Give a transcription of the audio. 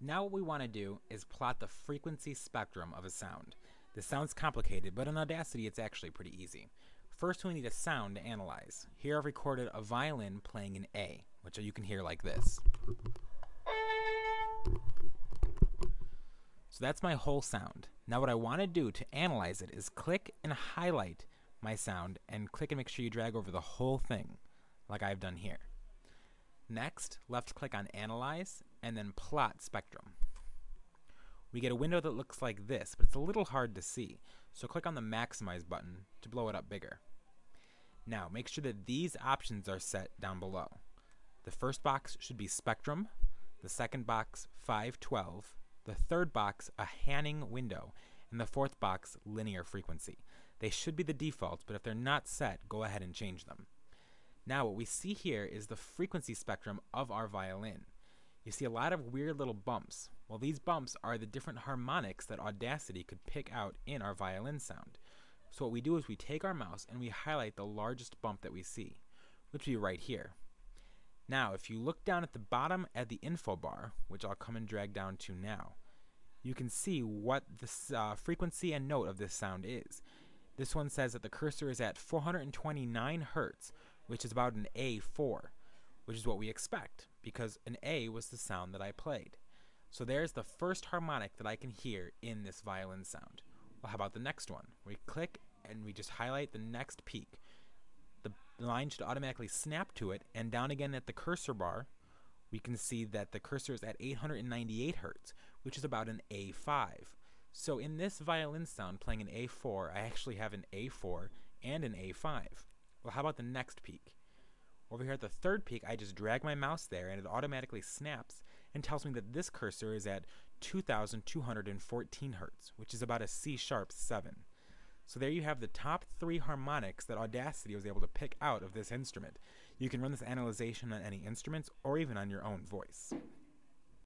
Now what we want to do is plot the frequency spectrum of a sound. This sounds complicated, but in Audacity it's actually pretty easy. First we need a sound to analyze. Here I've recorded a violin playing an A, which you can hear like this. So that's my whole sound. Now what I want to do to analyze it is click and highlight my sound and click and make sure you drag over the whole thing, like I've done here. Next, left click on Analyze and then Plot Spectrum. We get a window that looks like this, but it's a little hard to see, so click on the Maximize button to blow it up bigger. Now, make sure that these options are set down below. The first box should be Spectrum, the second box 512, the third box a Hanning window, and the fourth box linear frequency. They should be the defaults, but if they're not set, go ahead and change them. Now what we see here is the frequency spectrum of our violin. You see a lot of weird little bumps. Well, these bumps are the different harmonics that Audacity could pick out in our violin sound. So what we do is we take our mouse and we highlight the largest bump that we see, which would be right here. Now if you look down at the bottom at the info bar, which I'll come and drag down to now, you can see what the frequency and note of this sound is. This one says that the cursor is at 429 Hertz, which is about an A4, which is what we expect, because an A was the sound that I played. So there's the first harmonic that I can hear in this violin sound. Well, how about the next one? We click and we just highlight the next peak. The line should automatically snap to it, and down again at the cursor bar, we can see that the cursor is at 898 Hertz, which is about an A5. So in this violin sound playing an A4, I actually have an A4 and an A5. Well, how about the next peak? Over here at the third peak, I just drag my mouse there and it automatically snaps and tells me that this cursor is at 2214 Hertz, which is about a C-sharp 7. So there you have the top 3 harmonics that Audacity was able to pick out of this instrument. You can run this analyzation on any instruments or even on your own voice.